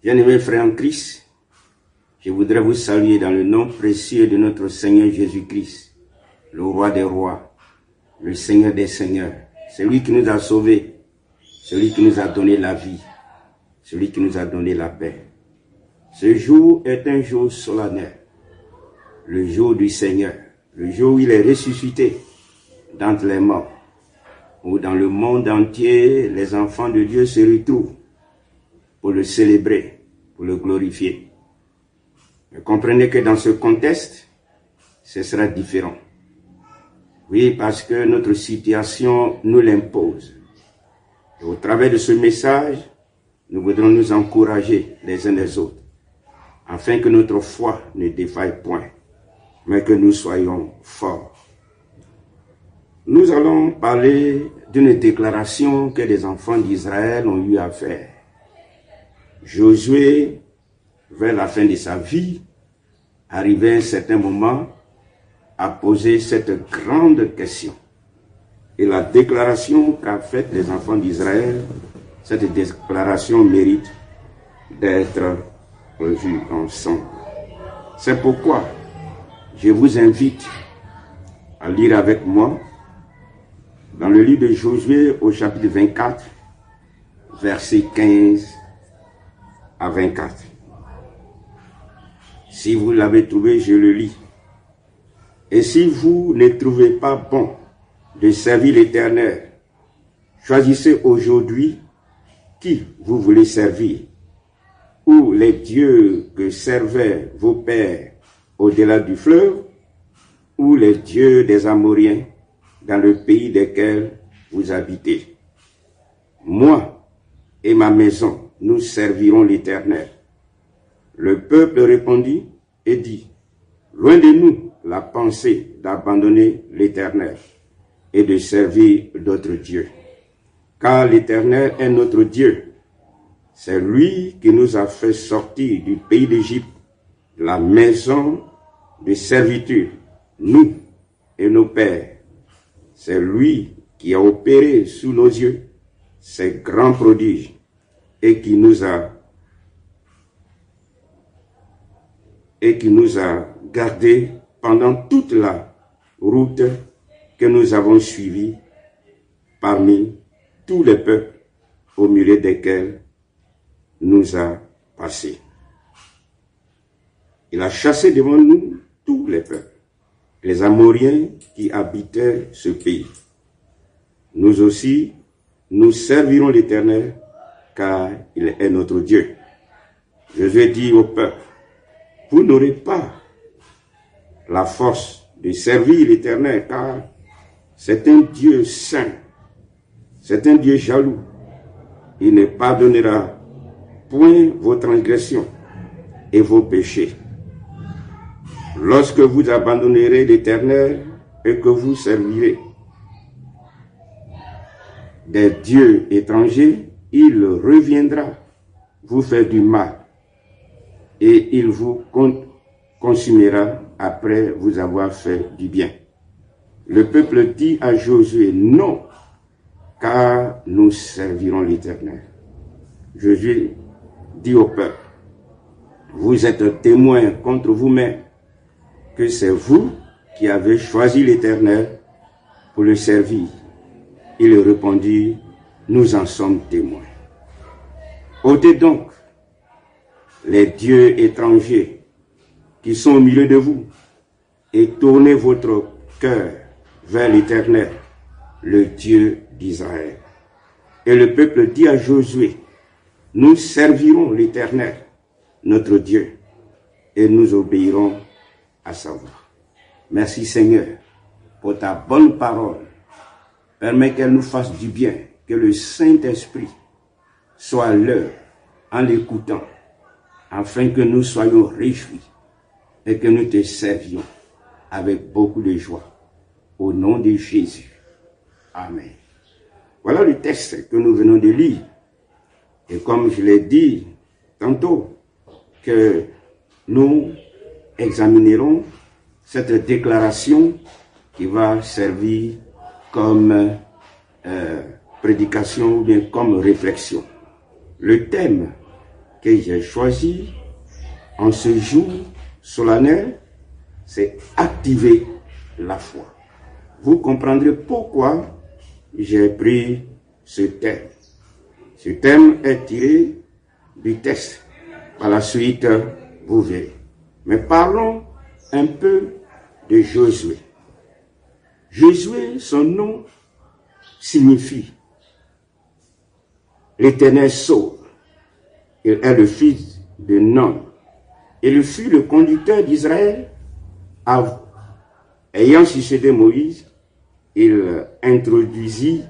Bien-aimés frères en Christ, je voudrais vous saluer dans le nom précieux de notre Seigneur Jésus-Christ, le roi des rois, le Seigneur des seigneurs, celui qui nous a sauvés, celui qui nous a donné la vie, celui qui nous a donné la paix. Ce jour est un jour solennel, le jour du Seigneur, le jour où il est ressuscité d'entre les morts, où dans le monde entier, les enfants de Dieu se retrouvent pour le célébrer, pour le glorifier. Mais comprenez que dans ce contexte, ce sera différent. Oui, parce que notre situation nous l'impose. Et au travers de ce message, nous voudrons nous encourager les uns les autres, afin que notre foi ne défaille point, mais que nous soyons forts. Nous allons parler d'une déclaration que les enfants d'Israël ont eu à faire. Josué, vers la fin de sa vie, arrivé à un certain moment, a posé cette grande question. Et la déclaration qu'a faite les enfants d'Israël, cette déclaration mérite d'être revue ensemble. C'est pourquoi je vous invite à lire avec moi dans le livre de Josué au chapitre 24, versets 15 à 24. Si vous l'avez trouvé, je le lis. Et si vous ne trouvez pas bon de servir l'Éternel, choisissez aujourd'hui qui vous voulez servir, ou les dieux que servaient vos pères au-delà du fleuve, ou les dieux des Amoriens dans le pays desquels vous habitez. Moi et ma maison, nous servirons l'Éternel. Le peuple répondit et dit, loin de nous la pensée d'abandonner l'Éternel et de servir d'autres dieux. Car l'Éternel est notre Dieu. C'est lui qui nous a fait sortir du pays d'Égypte, la maison de servitude, nous et nos pères. C'est lui qui a opéré sous nos yeux ces grands prodiges et qui nous a gardés pendant toute la route que nous avons suivie parmi tous les peuples au milieu desquels nous a passés. Il a chassé devant nous tous les peuples, les Amoriens qui habitaient ce pays. Nous aussi, nous servirons l'Éternel, car il est notre Dieu. Josué dit au peuple, vous n'aurez pas la force de servir l'Éternel, car c'est un Dieu saint, c'est un Dieu jaloux. Il ne pardonnera point vos transgressions et vos péchés. Lorsque vous abandonnerez l'Éternel et que vous servirez des dieux étrangers, il reviendra vous faire du mal et il vous consumera après vous avoir fait du bien. Le peuple dit à Josué, non, car nous servirons l'Éternel. Josué dit au peuple, vous êtes témoins contre vous-même que c'est vous qui avez choisi l'Éternel pour le servir. Il répondit, nous en sommes témoins. Ôtez donc les dieux étrangers qui sont au milieu de vous et tournez votre cœur vers l'Éternel, le Dieu d'Israël. Et le peuple dit à Josué, nous servirons l'Éternel, notre Dieu, et nous obéirons à sa voix. Merci Seigneur pour ta bonne parole. Permets qu'elle nous fasse du bien, que le Saint-Esprit soit l'heure en l'écoutant, afin que nous soyons réjouis et que nous te servions avec beaucoup de joie. Au nom de Jésus. Amen. Voilà le texte que nous venons de lire. Et comme je l'ai dit tantôt, que nous examinerons cette déclaration qui va servir comme prédication ou bien comme réflexion. Le thème que j'ai choisi en ce jour solennel, c'est activer la foi. Vous comprendrez pourquoi j'ai pris ce thème. Ce thème est tiré du texte. Par la suite, vous verrez. Mais parlons un peu de Josué. Josué, son nom signifie l'Éternel sauve. Il est le fils de Nun. Il fut le conducteur d'Israël. Ayant succédé Moïse, il introduisit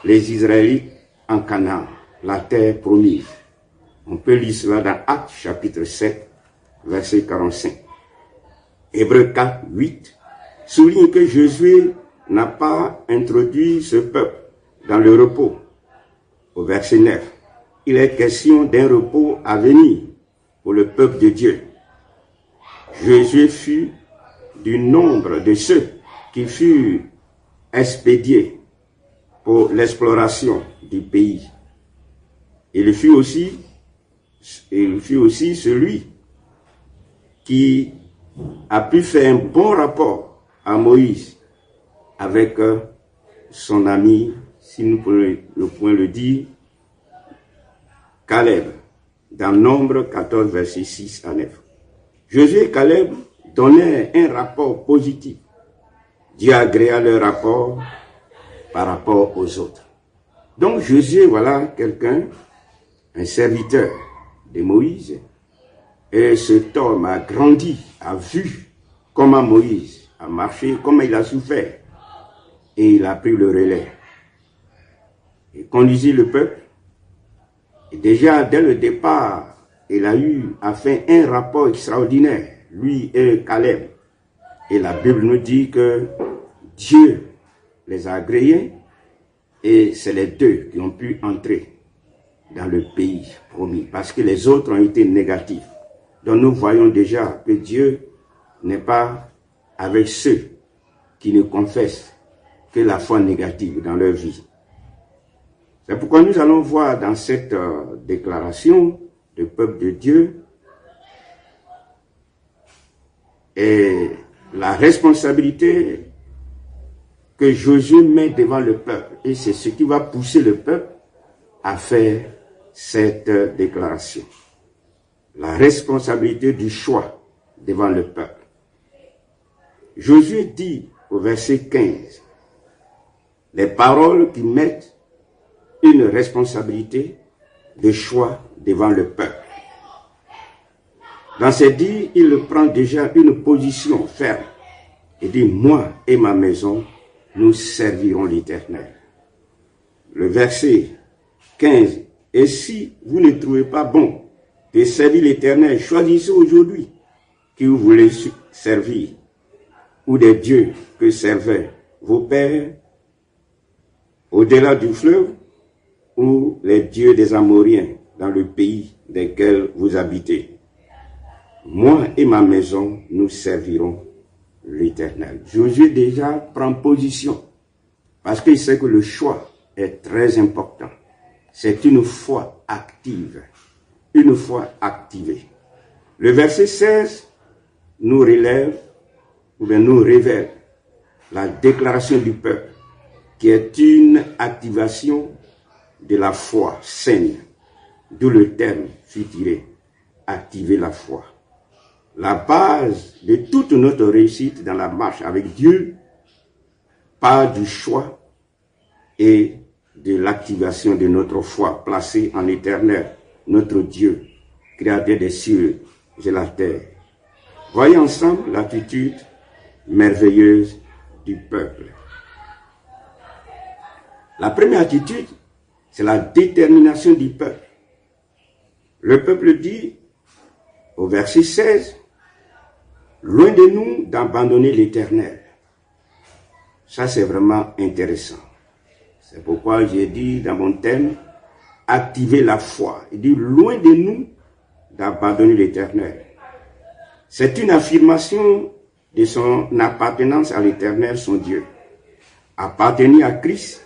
les Israélites en Canaan, la terre promise. On peut lire cela dans Actes chapitre 7, verset 45. Hébreux 4, 8 souligne que Josué n'a pas introduit ce peuple dans le repos. Au verset 9, il est question d'un repos à venir pour le peuple de Dieu. Josué fut du nombre de ceux qui furent expédiés pour l'exploration du pays. Il fut aussi celui qui a pu faire un bon rapport à Moïse avec son ami, si nous pouvons le dire, Caleb, dans Nombre 14, verset 6 à 9. Josué et Caleb donnaient un rapport positif. Dieu agréa leur rapport par rapport aux autres. Donc Josué, voilà quelqu'un, un serviteur de Moïse, et cet homme a grandi, a vu comment Moïse a marché, comment il a souffert, et il a pris le relais. Il conduisit le peuple, et déjà dès le départ, il a eu à faire un rapport extraordinaire, lui et Caleb. Et la Bible nous dit que Dieu les a agréés, et c'est les deux qui ont pu entrer dans le pays promis, parce que les autres ont été négatifs. Donc nous voyons déjà que Dieu n'est pas avec ceux qui ne confessent que la foi négative dans leur vie. C'est pourquoi nous allons voir dans cette déclaration du peuple de Dieu et la responsabilité que Josué met devant le peuple. Et c'est ce qui va pousser le peuple à faire cette déclaration. La responsabilité du choix devant le peuple. Josué dit au verset 15, les paroles qui mettent une responsabilité de choix devant le peuple. Dans ces dits, il prend déjà une position ferme et dit, moi et ma maison, nous servirons l'Éternel. Le verset 15, et si vous ne trouvez pas bon de servir l'Éternel, choisissez aujourd'hui qui vous voulez servir, ou des dieux que servaient vos pères au-delà du fleuve, ou les dieux des Amoriens dans le pays desquels vous habitez. Moi et ma maison, nous servirons l'Éternel. Josué déjà prend position, parce qu'il sait que le choix est très important. C'est une foi active, une foi activée. Le verset 16 nous relève, ou bien nous révèle la déclaration du peuple, qui est une activation de la foi saine, d'où le terme fut tiré, activer la foi. La base de toute notre réussite dans la marche avec Dieu part du choix et de l'activation de notre foi placée en l'Éternel, notre Dieu, créateur des cieux et de la terre. Voyons ensemble l'attitude merveilleuse du peuple. La première attitude, c'est la détermination du peuple. Le peuple dit, au verset 16, « Loin de nous d'abandonner l'Éternel. » Ça, c'est vraiment intéressant. C'est pourquoi j'ai dit dans mon thème, « Activer la foi ». Il dit, « Loin de nous d'abandonner l'Éternel. » C'est une affirmation de son appartenance à l'Éternel, son Dieu. Appartenir à Christ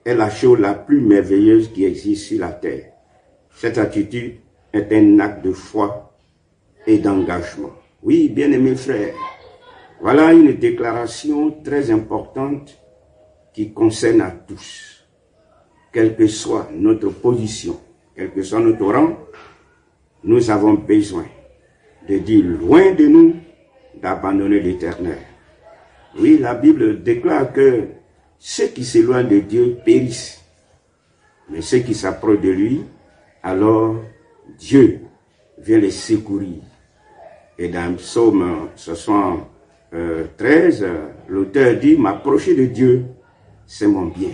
est la chose la plus merveilleuse qui existe sur la terre. Cette attitude est un acte de foi et d'engagement. Oui, bien-aimés frères, voilà une déclaration très importante qui concerne à tous. Quelle que soit notre position, quel que soit notre rang, nous avons besoin de dire loin de nous d'abandonner l'Éternel. Oui, la Bible déclare que ceux qui s'éloignent de Dieu périssent, mais ceux qui s'approchent de lui, alors Dieu vient les secourir. Et dans Psaume 73, l'auteur dit « M'approcher de Dieu, c'est mon bien ».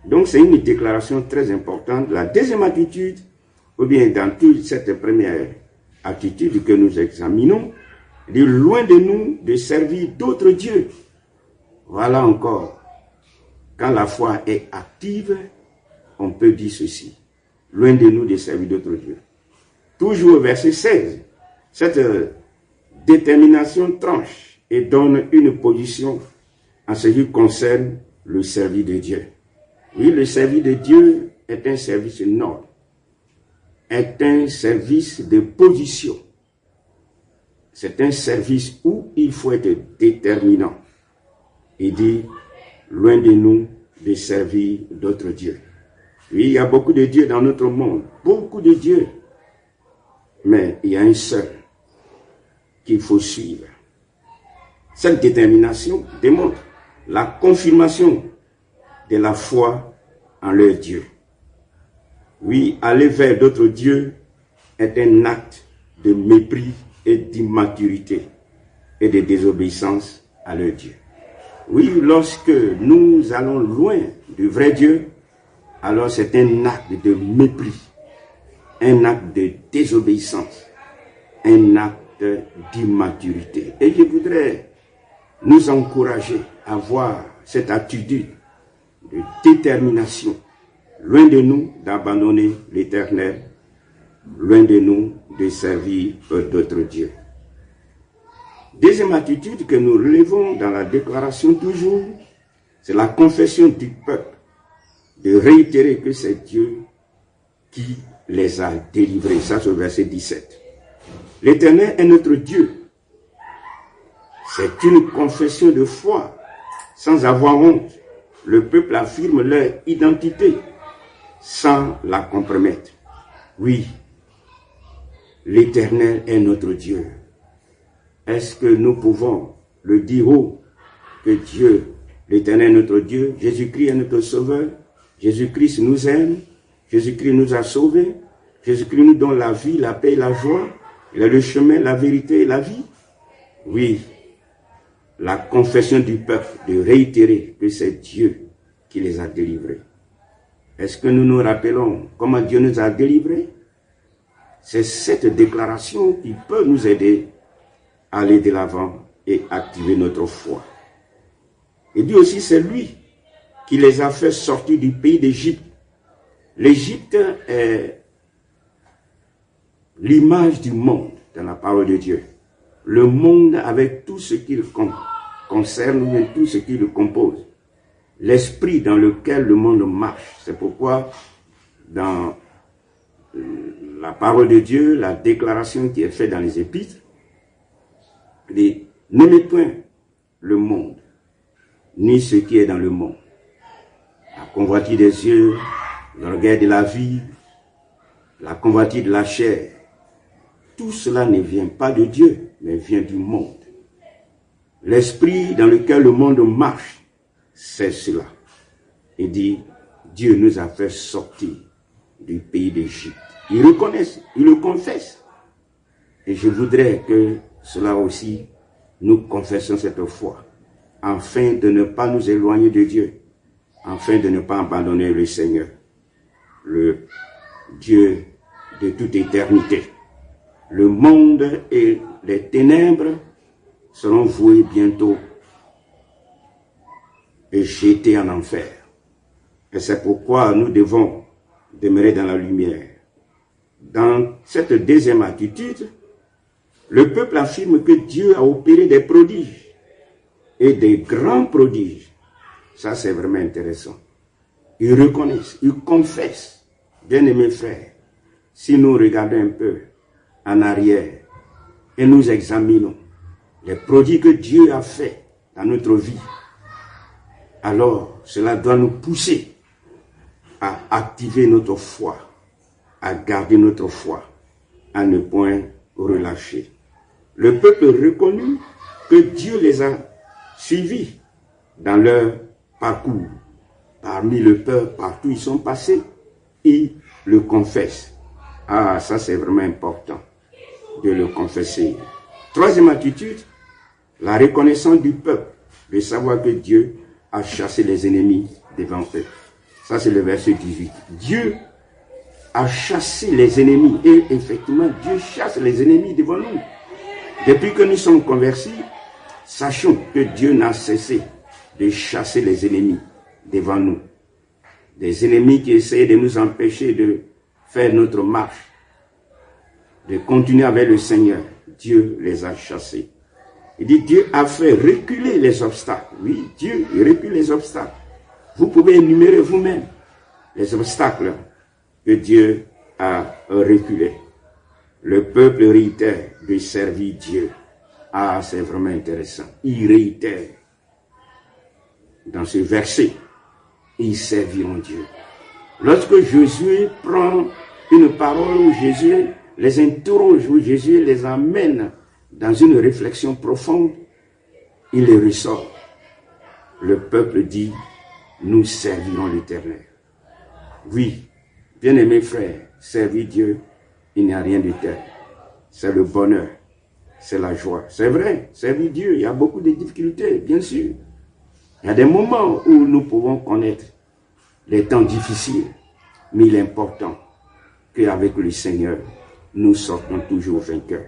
Donc c'est une déclaration très importante. La deuxième attitude, ou bien dans toute cette première attitude que nous examinons, de loin de nous de servir d'autres dieux. Voilà encore, quand la foi est active, on peut dire ceci, loin de nous de servir d'autres dieux. Toujours au verset 16, cette détermination tranche et donne une position en ce qui concerne le service de Dieu. Oui, le service de Dieu est un service noble, est un service de position. C'est un service où il faut être déterminant et dire, loin de nous, de servir d'autres dieux. Oui, il y a beaucoup de dieux dans notre monde, beaucoup de dieux, mais il y a un seul qu'il faut suivre. Cette détermination démontre la confirmation de la foi en leur Dieu. Oui, aller vers d'autres dieux est un acte de mépris et d'immaturité et de désobéissance à leur Dieu. Oui, lorsque nous allons loin du vrai Dieu, alors c'est un acte de mépris, un acte de désobéissance, un acte d'immaturité. Et je voudrais nous encourager à avoir cette attitude de détermination, loin de nous d'abandonner l'Éternel, loin de nous de servir d'autres dieux. Deuxième attitude que nous relevons dans la déclaration toujours, c'est la confession du peuple, de réitérer que c'est Dieu qui les a délivrés. Ça, c'est au verset 17. L'Éternel est notre Dieu. C'est une confession de foi, sans avoir honte. Le peuple affirme leur identité, sans la compromettre. Oui, l'Éternel est notre Dieu. Est-ce que nous pouvons le dire haut, que Dieu, l'Éternel est notre Dieu, Jésus-Christ est notre Sauveur, Jésus-Christ nous aime, Jésus-Christ nous a sauvés, Jésus-Christ nous donne la vie, la paix et la joie, il est le chemin, la vérité et la vie. Oui, la confession du peuple, de réitérer que c'est Dieu qui les a délivrés. Est-ce que nous nous rappelons comment Dieu nous a délivrés? C'est cette déclaration qui peut nous aider à aller de l'avant et activer notre foi. Et Dieu aussi, c'est lui qui les a fait sortir du pays d'Égypte. L'Égypte est l'image du monde dans la parole de Dieu. Le monde avec tout ce qu'il concerne, ou tout ce qui le compose. L'esprit dans lequel le monde marche. C'est pourquoi dans la parole de Dieu, la déclaration qui est faite dans les épîtres, dit, n'aimez point le monde, ni ce qui est dans le monde. La convoitise des yeux, l'orgueil de la vie, la convoitise de la chair, tout cela ne vient pas de Dieu, mais vient du monde. L'esprit dans lequel le monde marche, c'est cela. Il dit, Dieu nous a fait sortir du pays d'Égypte. Ils reconnaissent, ils le confessent. Et je voudrais que cela aussi, nous confessons cette foi, afin de ne pas nous éloigner de Dieu, afin de ne pas abandonner le Seigneur, le Dieu de toute éternité. Le monde et les ténèbres seront voués bientôt et jetés en enfer. Et c'est pourquoi nous devons demeurer dans la lumière. Dans cette deuxième attitude, le peuple affirme que Dieu a opéré des prodiges et des grands prodiges. Ça, c'est vraiment intéressant. Ils reconnaissent, ils confessent, bien-aimés frères, si nous regardons un peu en arrière et nous examinons les produits que Dieu a fait dans notre vie, alors cela doit nous pousser à activer notre foi, à garder notre foi, à ne point relâcher. Le peuple reconnut que Dieu les a suivis dans leur parcours. Parmi le peuple, partout où ils sont passés, ils le confessent. Ah, ça c'est vraiment important de le confesser. Troisième attitude, la reconnaissance du peuple, de savoir que Dieu a chassé les ennemis devant eux. Ça c'est le verset 18. Dieu a chassé les ennemis et effectivement Dieu chasse les ennemis devant nous. Depuis que nous sommes convertis, sachons que Dieu n'a cessé de chasser les ennemis devant nous. Des ennemis qui essaient de nous empêcher de faire notre marche, de continuer avec le Seigneur. Dieu les a chassés. Il dit Dieu a fait reculer les obstacles. Oui, Dieu recule les obstacles. Vous pouvez énumérer vous-même les obstacles que Dieu a reculés. Le peuple réitère de servir Dieu. Ah, c'est vraiment intéressant. Il réitère dans ce verset. Ils serviront Dieu. Lorsque Josué prend une parole où Jésus les interroge, où Jésus les amène dans une réflexion profonde, il les ressort. Le peuple dit, nous servirons l'Éternel. Oui, bien-aimés frères, servir Dieu, il n'y a rien de tel. C'est le bonheur, c'est la joie. C'est vrai, servir Dieu, il y a beaucoup de difficultés, bien sûr. Il y a des moments où nous pouvons connaître les temps difficiles, mais il est important qu'avec le Seigneur, nous sortons toujours vainqueurs.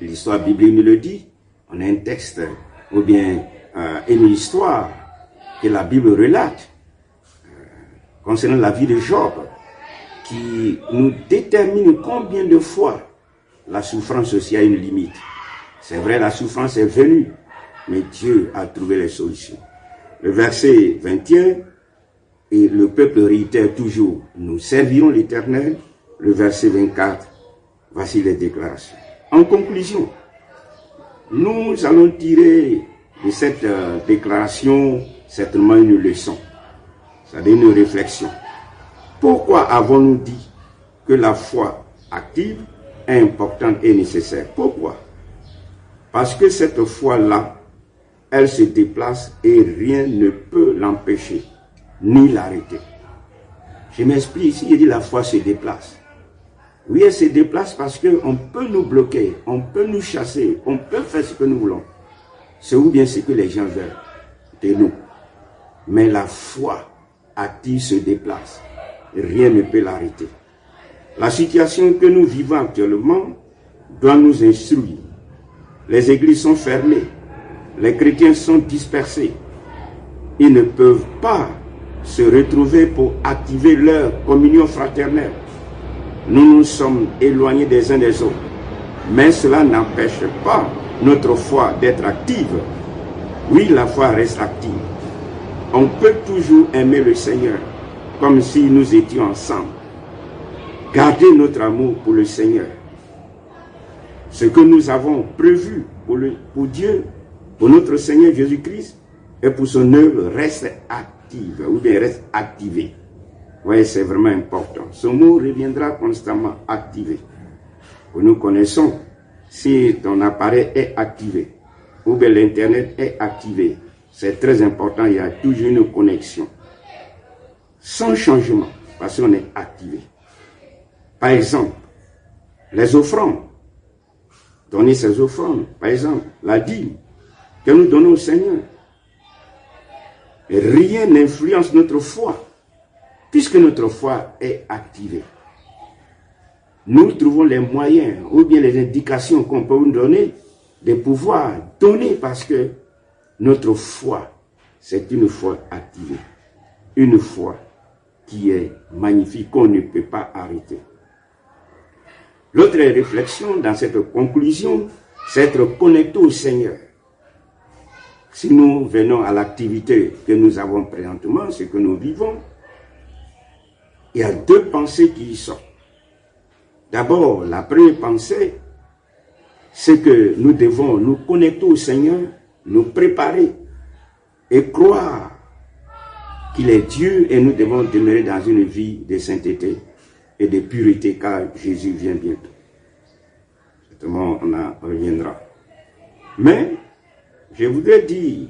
L'histoire biblique nous le dit. On a un texte ou bien une histoire que la Bible relate concernant la vie de Job qui nous détermine combien de fois la souffrance aussi a une limite. C'est vrai, la souffrance est venue, mais Dieu a trouvé les solutions. Le verset 21, et le peuple réitère toujours, nous servirons l'Éternel. Le verset 24, voici les déclarations. En conclusion, nous allons tirer de cette déclaration certainement une leçon, c'est-à-dire une réflexion. Pourquoi avons-nous dit que la foi active est importante et nécessaire? Pourquoi? Parce que cette foi-là, elle se déplace et rien ne peut l'empêcher, ni l'arrêter. Je m'explique ici, il dit la foi se déplace. Oui, elle se déplace parce qu'on peut nous bloquer, on peut nous chasser, on peut faire ce que nous voulons. C'est ou bien ce que les gens veulent de nous. Mais la foi active se déplace. Rien ne peut l'arrêter. La situation que nous vivons actuellement doit nous instruire. Les églises sont fermées. Les chrétiens sont dispersés. Ils ne peuvent pas se retrouver pour activer leur communion fraternelle. Nous nous sommes éloignés des uns des autres. Mais cela n'empêche pas notre foi d'être active. Oui, la foi reste active. On peut toujours aimer le Seigneur comme si nous étions ensemble. Garder notre amour pour le Seigneur. Ce que nous avons prévu pour Dieu, pour notre Seigneur Jésus-Christ et pour son œuvre reste active ou bien reste activé. Oui, c'est vraiment important. Ce mot reviendra constamment activé. Nous connaissons si ton appareil est activé ou bien l'Internet est activé. C'est très important, il y a toujours une connexion. Sans changement, parce qu'on est activé. Par exemple, les offrandes. Donner ces offrandes. Par exemple, la dîme que nous donnons au Seigneur. Rien n'influence notre foi, puisque notre foi est activée. Nous trouvons les moyens ou bien les indications qu'on peut nous donner de pouvoir donner parce que notre foi, c'est une foi activée. Une foi qui est magnifique, qu'on ne peut pas arrêter. L'autre réflexion dans cette conclusion, c'est être connecté au Seigneur. Si nous venons à l'activité que nous avons présentement, ce que nous vivons, il y a deux pensées qui y sortent. D'abord, la première pensée, c'est que nous devons nous connecter au Seigneur, nous préparer et croire qu'il est Dieu et nous devons demeurer dans une vie de sainteté et de pureté car Jésus vient bientôt. Certainement, on en reviendra. Mais, je voudrais dire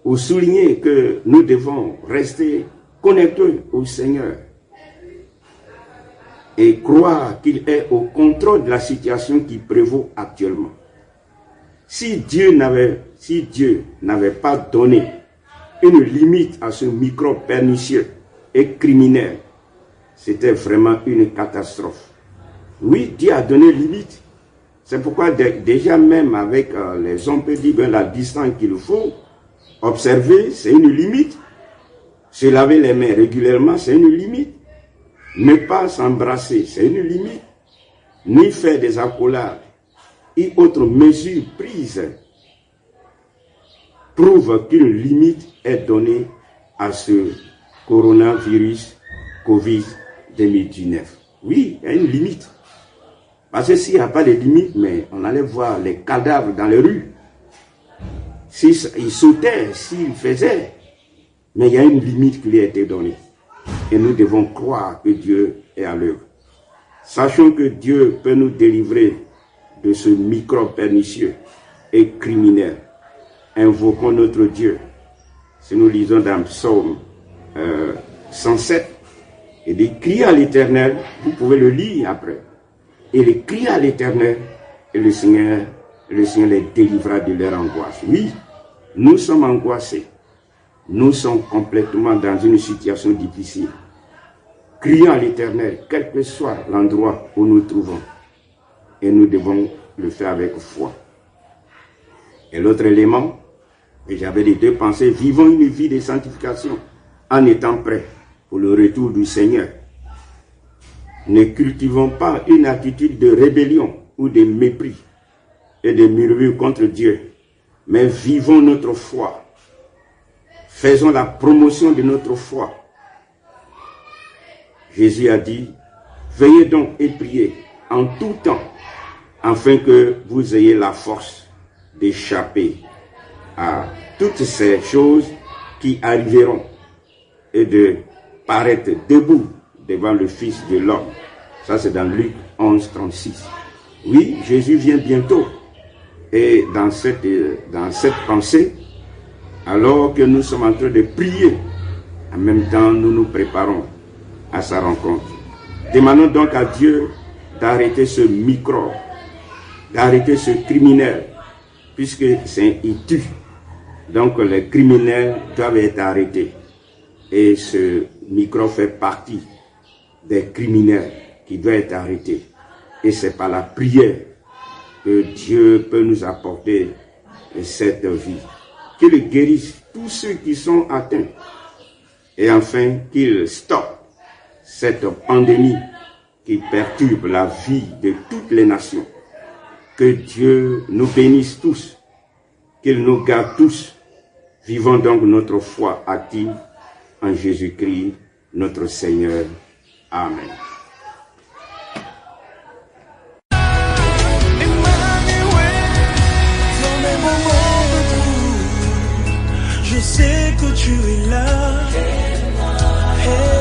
ou souligner que nous devons rester connectés au Seigneur et croire qu'il est au contrôle de la situation qui prévaut actuellement. Si Dieu n'avait pas donné une limite à ce microbe pernicieux et criminel, c'était vraiment une catastrophe. Oui, Dieu a donné limite. C'est pourquoi déjà même avec les hommes peut dire la distance qu'il faut observer, c'est une limite. Se laver les mains régulièrement, c'est une limite. Ne pas s'embrasser, c'est une limite. Ni faire des accolades et autres mesures prises prouvent qu'une limite est donnée à ce coronavirus Covid-2019. Oui, il y a une limite. Parce que s'il n'y a pas de limite, mais on allait voir les cadavres dans les rues. S'ils sautaient, s'ils faisaient, mais il y a une limite qui lui a été donnée. Et nous devons croire que Dieu est à l'œuvre. Sachons que Dieu peut nous délivrer de ce microbe pernicieux et criminel. Invoquons notre Dieu. Si nous lisons dans Psaume 107, il dit « Criez à l'Éternel », vous pouvez le lire après. Il est crié à l'Éternel et le Seigneur les délivra de leur angoisse. Oui, nous sommes angoissés. Nous sommes complètement dans une situation difficile. Crions à l'Éternel, quel que soit l'endroit où nous nous trouvons. Et nous devons le faire avec foi. Et l'autre élément, et j'avais les deux pensées, vivons une vie de sanctification en étant prêts pour le retour du Seigneur. Ne cultivons pas une attitude de rébellion ou de mépris et de murmure contre Dieu, mais vivons notre foi. Faisons la promotion de notre foi. Jésus a dit, veillez donc et priez en tout temps, afin que vous ayez la force d'échapper à toutes ces choses qui arriveront et de paraître debout devant le Fils de l'homme. Ça, c'est dans Luc 11, 36. Oui, Jésus vient bientôt. Et dans cette pensée, alors que nous sommes en train de prier, en même temps, nous nous préparons à sa rencontre. Demandons donc à Dieu d'arrêter ce microbe, d'arrêter ce criminel, puisque il tue. Donc les criminels doivent être arrêtés. Et ce microbe fait partie des criminels qui doivent être arrêtés. Et c'est par la prière que Dieu peut nous apporter cette vie. Qu'il guérisse tous ceux qui sont atteints. Et enfin, qu'il stoppe cette pandémie qui perturbe la vie de toutes les nations. Que Dieu nous bénisse tous. Qu'il nous garde tous. Vivons donc notre foi active en Jésus-Christ, notre Seigneur. Amen. Je sais que tu es là. Hey.